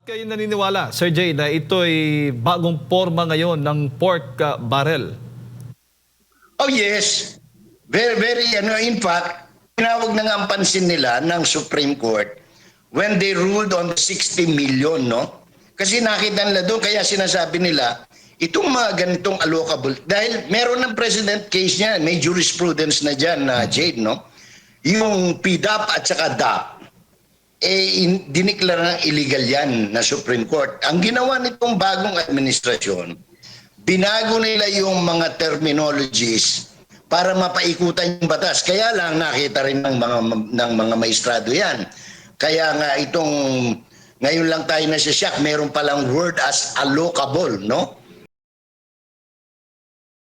Kayo naniniwala, Sir Jay, na ito'y bagong forma ngayon ng pork barrel? Oh yes. Very, in fact, tinawag na nga ang pansin nila ng Supreme Court when they ruled on the 60 million, no? Kasi nakita nila doon, kaya sinasabi nila, itong mga ganitong allocable, dahil meron ng precedent case niya, may jurisprudence na dyan, Jade, no? Yung PDAP at saka DAP, diniklara ng illegal yan na Supreme Court. Ang ginawa nitong bagong administrasyon, binago nila yung mga terminologies para mapaikutan yung batas. Kaya lang nakita rin ng mga maestrado yan. Kaya nga itong ngayon lang tayo na sa shock, meron palang word as allocable, no?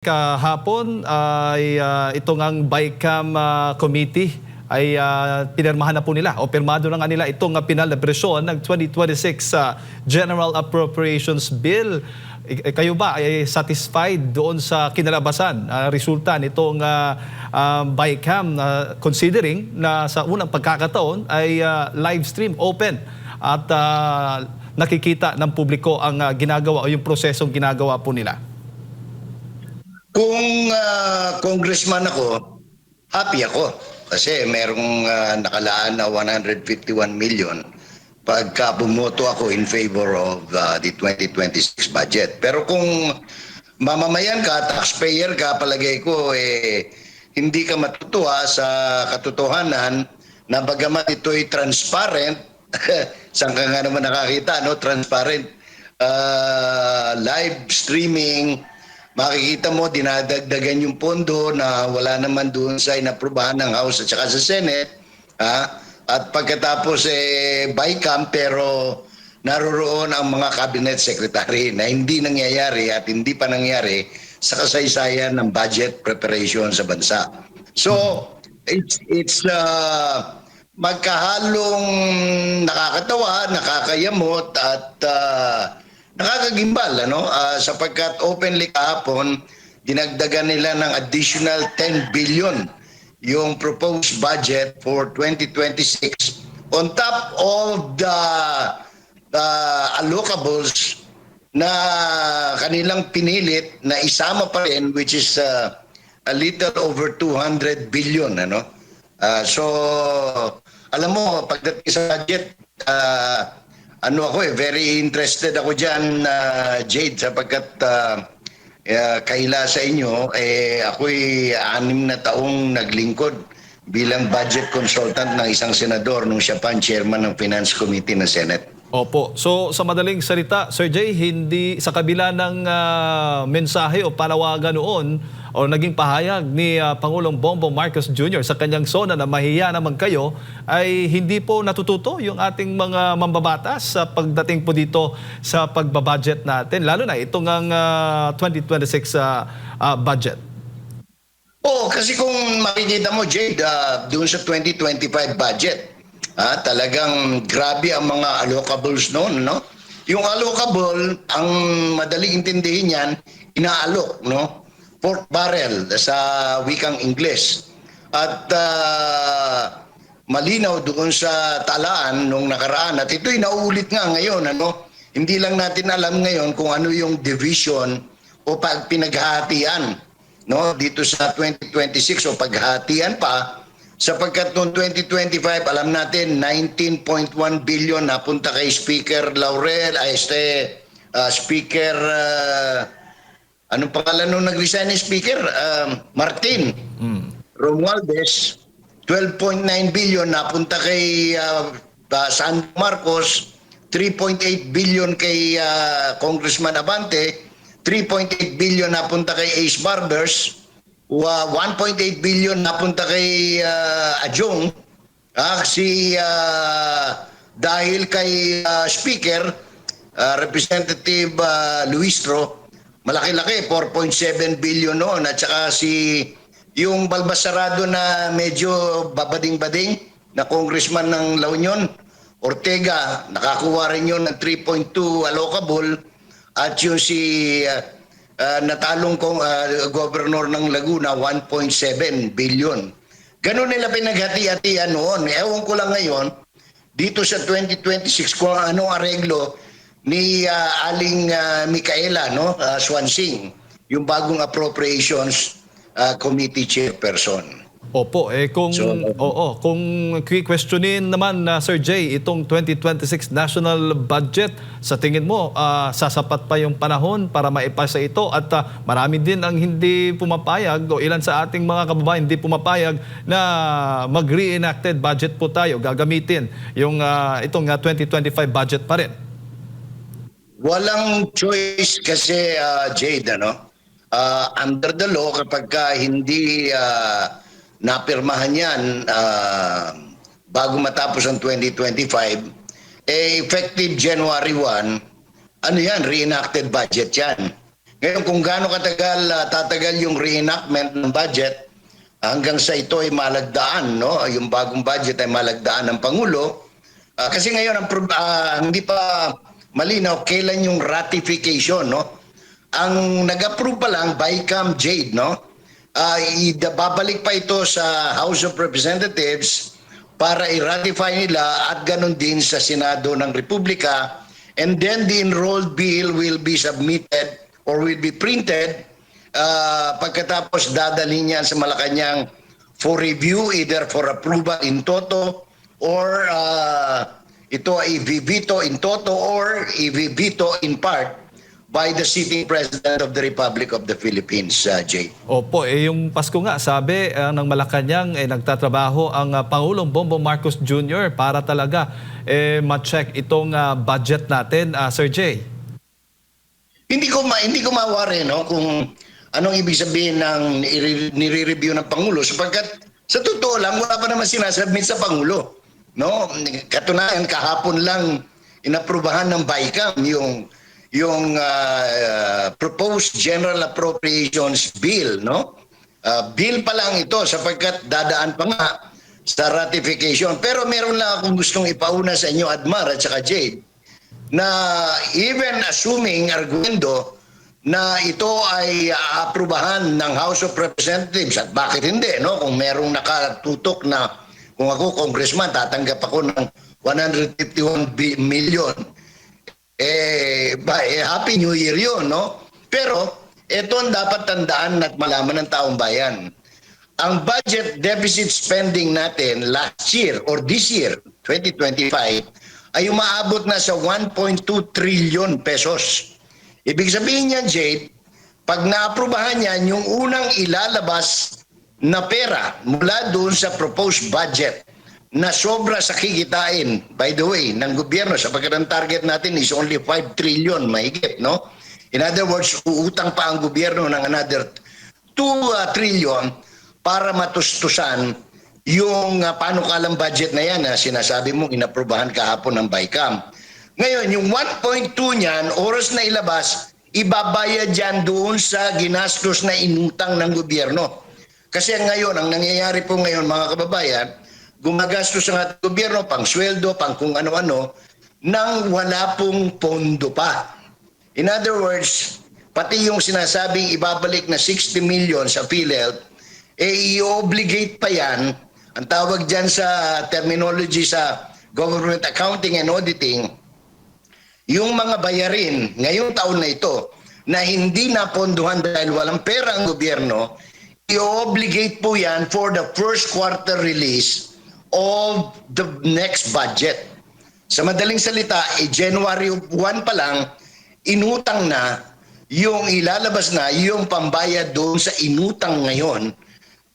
Kahapon ay itong ang BICAM committee ay pinirmahan na po nila o pirmado na nga nila itong pinal na bersyon ng 2026 General Appropriations Bill. Kayo ba ay satisfied doon sa kinalabasan, resulta nitong BICAM, considering na sa unang pagkakataon ay live stream open at nakikita ng publiko ang ginagawa o yung prosesong ginagawa po nila? Kung congressman ako, happy ako. Kasi merong nakalaan na 151 million pagka bumoto ako in favor of the 2026 budget. Pero kung mamamayan ka, taxpayer ka, palagay ko, hindi ka matutuwa sa katotohanan na bagamat ito'y transparent, saan ka nga naman nakakita, no? Transparent live streaming, makikita mo dinadagdagan yung pondo na wala naman doon sa inaprubahan ng House at saka sa Senate. At pagkatapos BICAM pero naroroon ang mga cabinet secretary na hindi nangyayari at hindi pa nangyari sa kasaysayan ng budget preparation sa bansa. So it's magkahalong nakakatawa, nakakayamot at nakakagimbal, ano? Sapagkat openly kahapon, dinagdagan nila ng additional 10 billion yung proposed budget for 2026 on top of the allocables na kanilang pinilit na isama pa rin, which is a little over 200 billion, ano? So, alam mo, pagdating sa budget, very interested ako dyan, Jade, sapagkat kaila sa inyo, ako'y 6 na taong naglingkod bilang budget consultant ng isang senador nung siya pa ang chairman ng Finance Committee ng Senate. Opo. So sa madaling salita, Sir Jay, hindi sa kabila ng mensahe o panawagan noon o naging pahayag ni Pangulong Bongbong Marcos Jr. sa kanyang sona na mahiya naman kayo, ay hindi po natututo yung ating mga mambabatas sa pagdating po dito sa pagbabudget natin, lalo na itong ang 2026 budget. Oo, kasi kung makikita mo, Jade, doon sa 2025 budget, talagang grabe ang mga allocables noon, no? Yung allocable, ang madaling intindihin yan, inaalok, no? Pork barrel sa wikang Ingles. At malinaw doon sa talaan nung nakaraan, at ito'y nauulit nga ngayon, ano? Hindi lang natin alam ngayon kung ano yung division o pinaghahatian, no? Dito sa 2026 o paghahatian pa, sapagkat noong 2025, alam natin, 19.1 billion napunta kay Speaker Laurel, Speaker, anong pangalan nung nag-resign ni Speaker? Martin Romualdez. 12.9 billion napunta kay San Marcos, 3.8 billion kay Congressman Abante, 3.8 billion napunta kay Ace Barbers, 1.8 billion napunta kay Ajong, dahil kay Speaker Representative Luistro, malaki-laki, 4.7 billion noon, at saka yung balbasarado na medyo babading-bading na congressman ng La Union, Ortega, nakakuha rin yun ng 3.2 allocable, at yung natalong governor ng Laguna, 1.7 billion. Ganun nila pinaghati-hatian noon. Ewan ko lang ngayon, dito sa 2026 kung anong arreglo ni Aling Micaela, no? Swansing, yung bagong Appropriations Committee Chairperson. Opo, kung So, kung questionin naman na Sir Jay itong 2026 national budget, sa tingin mo sasapat pa yung panahon para maipasa ito at marami din ang hindi pumapayag o ilan sa ating mga kababayan hindi pumapayag na mag-reenacted budget po tayo gagamitin yung itong 2025 budget pa rin. walang choice kasi, Jade, ano? Under the law, kapag hindi napirmahan yan bago matapos ang 2025, effective January 1, ano yan, reenacted budget yan. Ngayon, kung gaano katagal, tatagal yung reenactment ng budget, hanggang sa ito ay malagdaan, no? Yung bagong budget ay malagdaan ng Pangulo. Kasi ngayon, hindi pa malinaw kailan yung ratification, no? Ang nag-approve pa lang, BICAM Jade, no? Babalik pa ito sa House of Representatives para i-ratify nila at ganun din sa Senado ng Republika, and then the enrolled bill will be submitted or will be printed. Pagkatapos dadalhin yan sa Malacanang for review, either for approval in toto or ito ay i-veto in toto or i-veto in part by the sitting President of the Republic of the Philippines, Jay. Opo, yung Pasko nga, sabi ng Malacanang, nagtatrabaho ang Pangulong Bongbong Marcos Jr. para talaga ma-check itong budget natin, Sir Jay. Hindi ko mawari, no, kung anong ibig sabihin ng nire-review ng Pangulo, sapagkat sa totoo lang wala pa naman sinasubmit sa Pangulo, no? Katunayan, kahapon lang inaprubahan ng BICAM yung proposed General Appropriations Bill, no? Bill pa lang ito sapagkat dadaan pa nga sa ratification. Pero meron lang akong gustong ipauna sa inyo, Admar at saka Jade, na even assuming arguendo na ito ay aprubahan ng House of Representatives, at bakit hindi, no? Kung merong nakatutok na kung ako congressman tatanggap ako ng 151 million, Happy New Year yun, no? Pero ito ang dapat tandaan at malaman ng taong bayan. Ang budget deficit spending natin last year or this year, 2025, ay umaabot na sa 1.2 trillion pesos. Ibig sabihin niya, Jade, pag naaprubahan yan, yung unang ilalabas na pera mula doon sa proposed budget na sobra sa kikitain, by the way, ng gobyerno, sapagkat ang target natin is only 5 trillion mahigit, no? In other words, uutang pa ang gobyerno ng another 2 trillion para matustusan yung panukalang budget na yan na sinasabi mong inaprubahan kahapon ng BICAM. Ngayon, yung 1.2 niyan, oras na ilabas, ibabayad yan doon sa ginastos na inutang ng gobyerno. Kasi ngayon, ang nangyayari po ngayon, mga kababayan, gumagastos ang ating gobyerno pang sweldo, pang kung ano-ano, nang wala pong pondo pa. In other words, pati yung sinasabing ibabalik na 60 million sa PhilHealth, i-obligate pa yan, ang tawag dyan sa terminology sa government accounting and auditing, yung mga bayarin ngayong taon na ito na hindi napondohan dahil walang pera ang gobyerno, i-obligate po yan for the first quarter release of the next budget. Sa madaling salita, January 1 pa lang, inutang na yung ilalabas na yung pambayad doon sa inutang ngayon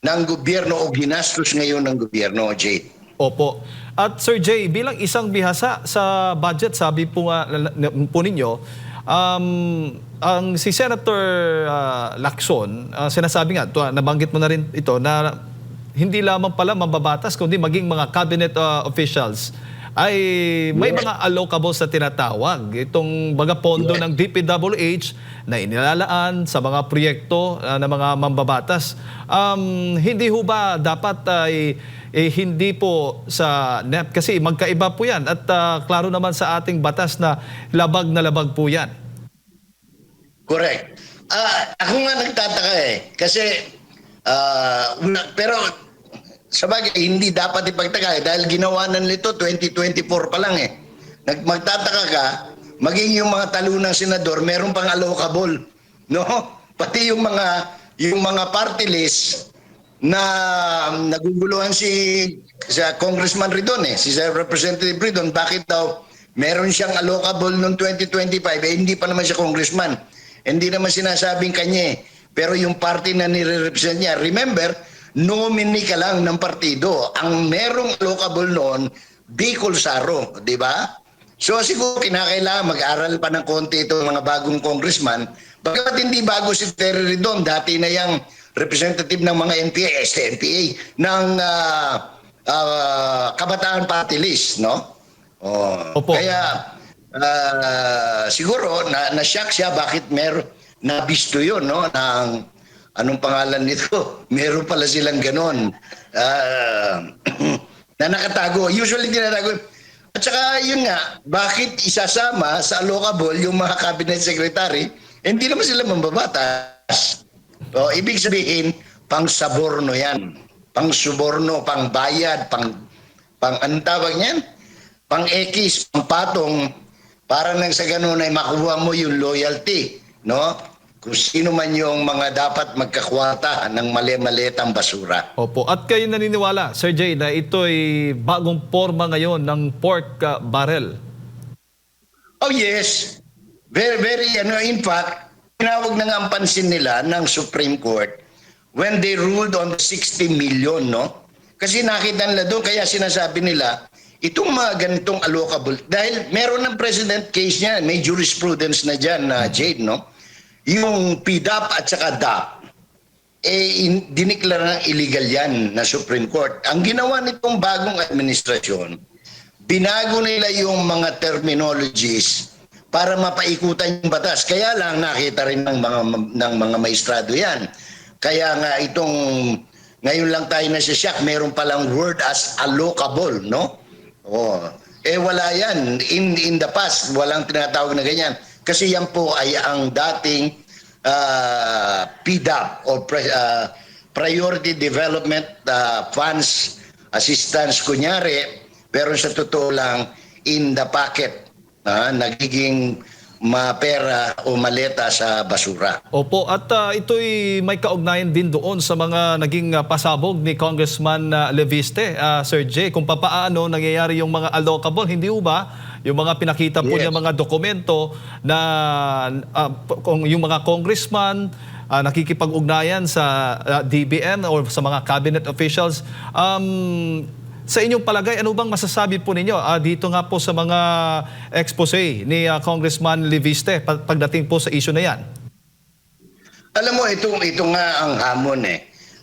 ng gobyerno o ginastos ngayon ng gobyerno, Jade. Opo. At Sir Jay, bilang isang bihasa sa budget, sabi po nga po ninyo, ang si Senator Lacson, sinasabi nga, nabanggit mo na rin ito, na hindi lamang pala mababatas, kundi maging mga cabinet officials ay may mga allocables na tinatawag. Itong baga pondo ng DPWH na inilalaan sa mga proyekto ng mga mambabatas. Hindi ho ba dapat ay hindi po sa NEP? Kasi magkaiba po yan at klaro naman sa ating batas na labag po yan. Correct. Ako nga nagtataka kasi pero sabagay hindi dapat ipagtaka dahil ginawa na nito 2024 pa lang Magtataka ka, maging yung mga talunang senador, meron pang allocable, no? Pati yung mga party list na naguguluhan sa Congressman Ridon si Representative Ridon, bakit daw meron siyang allocable noong 2025 hindi pa naman siya congressman. Hindi naman sinasabing kanya Pero yung party na nire-represent niya, remember, nominee ka lang ng partido. Ang merong allocable noon, Bicol Saro, di ba? So siguro kinakailangan mag-aral pa ng konti itong mga bagong congressman. Bagamat hindi bago si Terry Ridon, dati na yung representative ng mga NPA, STNPA, ng Kabataan Party List, no? Opo. Kaya siguro na-shock siya bakit meron nabisto yun, no? Ng anong pangalan nito? Meron pala silang ganon. Na nakatago. Usually tinatago. At saka yun nga, bakit isasama sa allocable yung mga cabinet secretary? Hindi naman sila mambabatas. Ibig sabihin, pang-saborno yan. Pang-suborno, pang-bayad, anong tawag niyan? Pang-ekis, pang-patong, para nang sa ganun ay makuha mo yung loyalty, no? Kung sino man yung mga dapat magkakwata ng mali-malitang basura. Opo. At kayo naniniwala, Sir Jay, na ito'y bagong forma ngayon ng pork barrel? Oh yes. Very, very, in fact, tinawag na nga ang pansin nila ng Supreme Court when they ruled on the 60 million, no? Kasi nakita nila doon, kaya sinasabi nila, itong mga ganitong allocable, dahil meron ng precedent case niya, may jurisprudence na dyan, Jade, no? Yung PDAP at saka DAP, diniklara ng illegal yan na Supreme Court. Ang ginawa nitong bagong administrasyon, binago nila yung mga terminologies para mapaikutan yung batas. Kaya lang nakita rin ng mga maestrado yan. Kaya nga itong, ngayon lang tayo shock, meron palang word as allocable, no? Wala yan. In the past, walang tinatawag na ganyan. Kasi yan po ay ang dating PDAP o Priority Development Funds Assistance kunyari, pero sa totoo lang in the pocket, nagiging mapera o maleta sa basura. Opo, at ito'y may kaugnayan din doon sa mga naging pasabog ni Congressman Leviste, Sir Jay, kung papaano nangyayari yung mga allocable, hindi ba? Yung mga pinakita po niya mga dokumento na kung yung mga congressman nakikipag-ugnayan sa DBM or sa mga cabinet officials. Sa inyong palagay, ano bang masasabi po ninyo dito nga po sa mga expose ni Congressman Leviste pagdating po sa issue na yan? Alam mo, ito nga ang hamon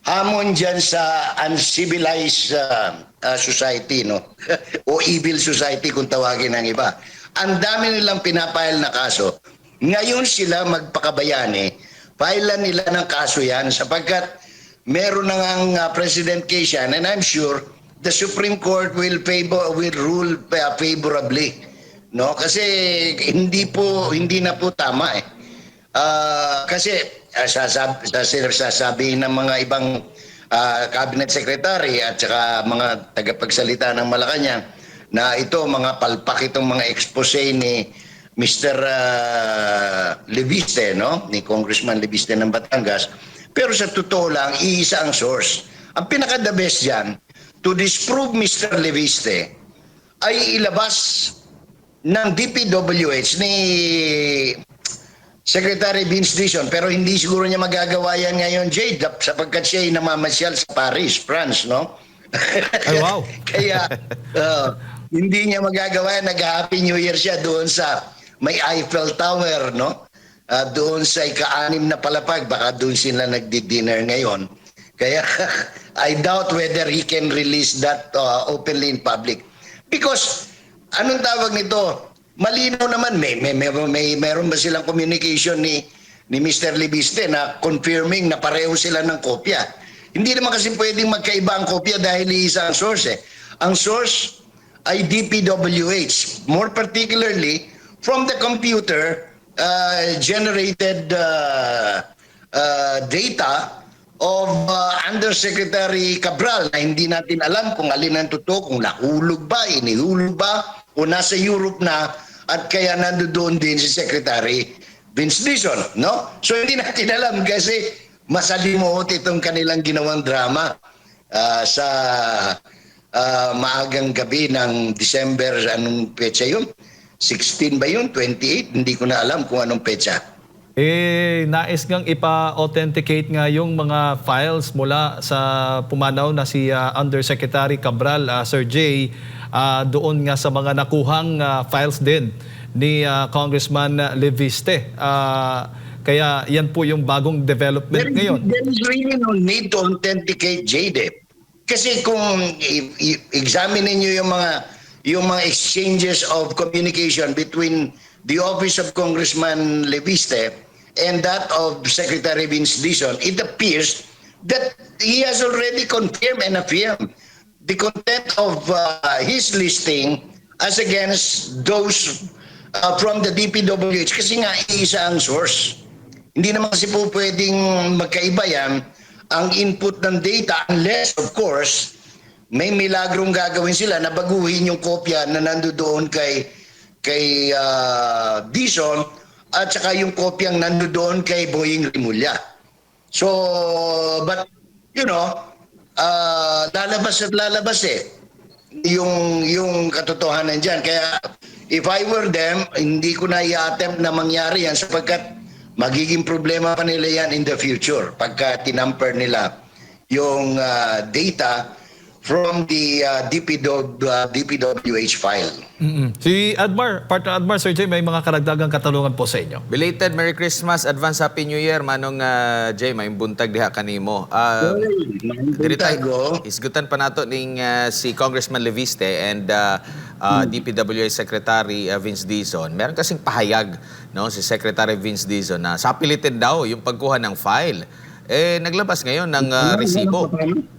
Hamon dyan sa uncivilized society, no? O evil society kung tawagin ng iba. Ang dami nilang pinapile na kaso. Ngayon sila magpakabayani, filean nila ng kaso yan sapagkat meron na ngang president case yan, and I'm sure the Supreme Court will rule favorably, no? Kasi hindi na po tama kasi sasabihin ng mga ibang cabinet secretary at saka mga tagapagsalita ng Malacanang na ito mga palpak itong mga expose ni Mr. Leviste, no? Ni Congressman Leviste ng Batangas. Pero sa totoo lang, iisa ang source. Ang pinaka-the best dyan, to disprove Mr. Leviste, ay ilabas ng DPWH ni Secretary Vince Dizon, pero hindi siguro niya magagawa yan ngayon, Jade, sapagkat siya ay namamasyal sa Paris, France, no? Ay, wow. Kaya hindi niya magagawa yan. Nag-Happy New Year siya doon sa may Eiffel Tower, no? Doon sa ika-6 na palapag, baka doon sila nagdi-dinner ngayon. Kaya I doubt whether he can release that openly in public. Because, anong tawag nito? Malinaw naman, meron ba silang communication ni Mr. Leviste na confirming na pareho sila ng kopya? Hindi naman kasi pwedeng magkaiba ang kopya dahil isa ang source Ang source ay DPWH, more particularly from the computer generated data of Undersecretary Cabral na hindi natin alam kung alin ang totoo, kung nahulog ba, inihulog ba, o nasa Europe na at kaya nandoon din si Secretary Vince Dizon, no? So hindi natin alam kasi masalimuot itong kanilang ginawang drama sa maagang gabi ng December, anong petsa yun? 16 ba yun? 28? Hindi ko na alam kung anong petsa. Nais ngang ipa-authenticate nga yung mga files mula sa pumanaw na si Undersecretary Cabral, Sir Jay, doon nga sa mga nakuhang files din ni Congressman Leviste. Kaya yan po yung bagong development ngayon. There is really no need to authenticate, Jade. Kasi kung examine niyo yung mga exchanges of communication between the office of Congressman Leviste and that of Secretary Vince Dizon, it appears that he has already confirmed and affirmed the content of his listing as against those from the DPWH kasi nga iisa ang source. Hindi naman kasi po pwedeng magkaiba yan ang input ng data unless of course may milagrong gagawin sila na baguhin yung kopya na nandoon kay Dizon at saka yung kopyang nandoon kay Boying Rimulya. So, but you know, lalabas at lalabas yung katotohanan dyan. Kaya if I were them, hindi ko na i-attempt na mangyari yan sapagkat magiging problema pa nila yan in the future pagka tinamper nila yung data from the DPWH file. Si Admar, Partner Admar, Sir Jay, may mga karagdagang katanungan po sa inyo. Belated Merry Christmas, Advance Happy New Year, Manong Jay, may buntag diha kanimo. Isgutan pa nato ning si Congressman Leviste and DPWH Secretary Vince Dizon. Meron kasing pahayag, no, si Secretary Vince Dizon na sapilitin daw yung pagkuha ng file. Naglabas ngayon ng resibo.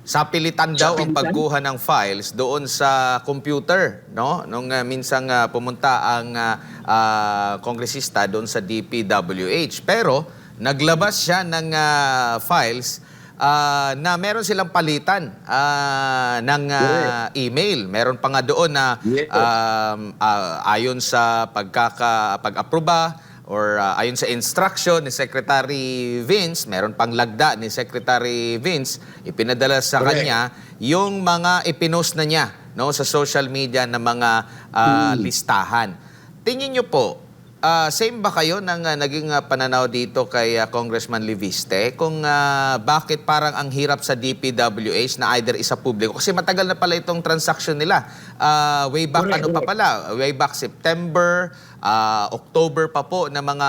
Sapilitan daw ang pagkuha ng files doon sa computer, no? Nung minsang pumunta ang kongresista doon sa DPWH. Pero naglabas siya ng files na meron silang palitan ng email. Meron pa nga doon na ayon sa pag-aproba or ayon sa instruction ni Secretary Vince, meron pang lagda ni Secretary Vince, ipinadala sa kanya yung mga ipinost na niya, no, sa social media na mga listahan. Tingin niyo po, same ba kayo ng naging pananaw dito kay Congressman Leviste kung bakit parang ang hirap sa DPWH na either isa publiko? Kasi matagal na pala itong transaction nila. Way back way back September, October pa po na mga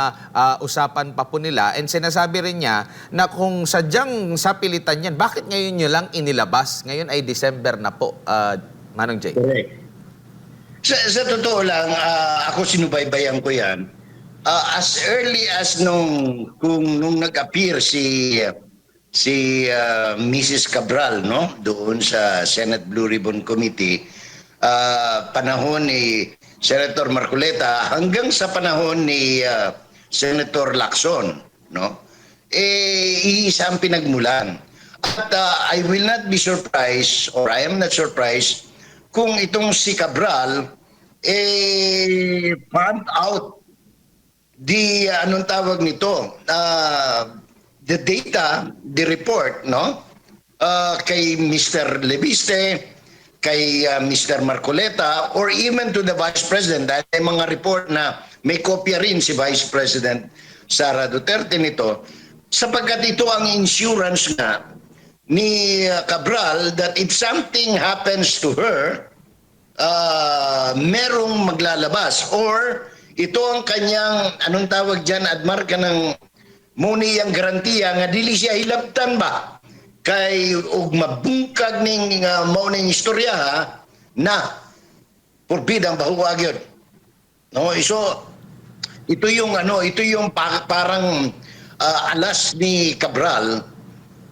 usapan pa po nila. And sinasabi rin niya na kung sadyang sapilitan yan, bakit ngayon nyo lang inilabas? Ngayon ay December na po, Manong Jay. Correct. Sa totoo lang, ako sinubaybayan ko yan. As early as nung nag-appear si Mrs. Cabral, no, doon sa Senate Blue Ribbon Committee, panahon ni Senator Marcoleta hanggang sa panahon ni Senator Lacson, no, iisa ang pinagmulan. At I will not be surprised, or I am not surprised, kung itong si Cabral found out the anong tawag nito, the data, the report, no, kay Mr. Leviste, kay Mr. Marcoleta, or even to the Vice President, dahil may mga report na may kopya rin si Vice President Sara Duterte nito, sapagkat ito ang insurance nga ni Cabral that if something happens to her, merong maglalabas, or ito ang kanyang, anong tawag dyan, Admar, ka ng muniyang garantiya nga dili siya hilabtan ba kay og mabungkag ning mauning istorya na purbidang bahuwag yun, no? So ito yung parang alas ni Cabral.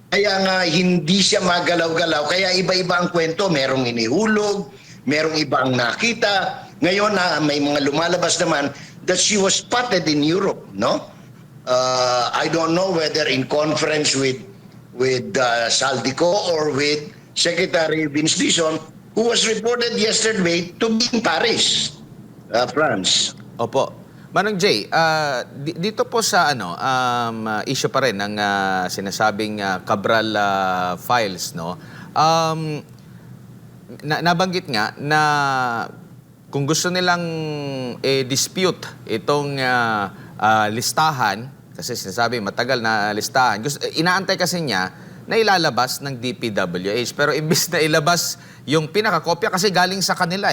Kaya nga hindi siya magalaw-galaw. Kaya iba-iba ang kwento. Merong inihulog, merong ibang nakita. Ngayon may mga lumalabas naman that she was spotted in Europe, no? I don't know whether in conference with Saldico or with Secretary Vince Dizon, who was reported yesterday to be in Paris, France. Opo. Manong Jay, dito po sa issue pa rin ng sinasabing Cabral files, no? Nabanggit nga na kung gusto nilang dispute itong listahan, kasi sinasabi matagal na listahan, inaantay kasi niya na ilalabas ng DPWH. Pero imbis na ilabas yung pinakakopya, kasi galing sa kanila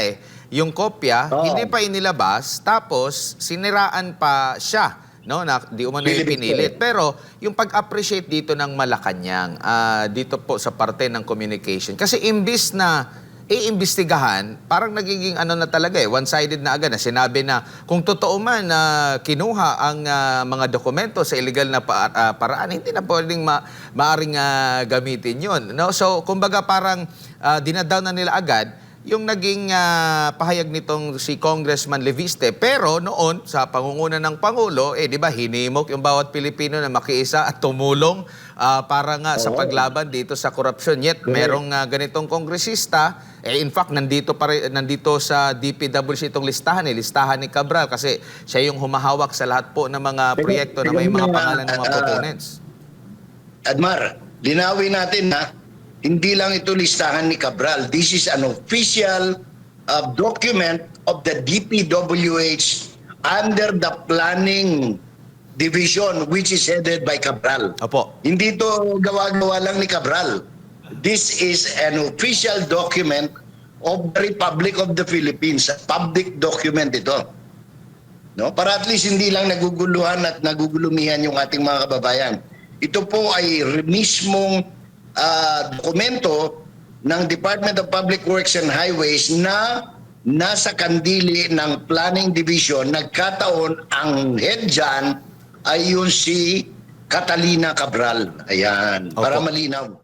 yung kopya, hindi pa inilabas, tapos siniraan pa siya, no, na di umano yung pinilit. Pero yung pag-appreciate dito ng Malacanang, dito po sa parte ng communication, kasi imbis na iimbestigahan, parang nagiging na talaga one-sided na agad na sinabi na kung totoo man na kinuha ang mga dokumento sa illegal na paraan, hindi na pwedeng maaring gamitin yun. No? So, kumbaga parang dinadown na nila agad yung naging pahayag nitong si Congressman Leviste. Pero noon, sa pangunguna ng Pangulo, di ba, hinimok yung bawat Pilipino na makiisa at tumulong para nga sa paglaban dito sa korupsyon. Yet, merong ganitong kongresista, in fact, nandito sa DPWC itong listahan ni Cabral, kasi siya yung humahawak sa lahat po ng mga proyekto na may mga pangalan ng mga proponents. Admar, linawin natin na hindi lang ito listahan ni Cabral. This is an official document of the DPWH under the planning division which is headed by Cabral. Opo. Hindi ito gawa-gawa lang ni Cabral. This is an official document of the Republic of the Philippines. Public document ito. No? Para at least hindi lang naguguluhan at nagugulumihan yung ating mga kababayan. Ito po ay mismong dokumento ng Department of Public Works and Highways na nasa kandili ng Planning Division. Nagkataon ang head dyan ay yun si Catalina Cabral. Ayan, para malinaw.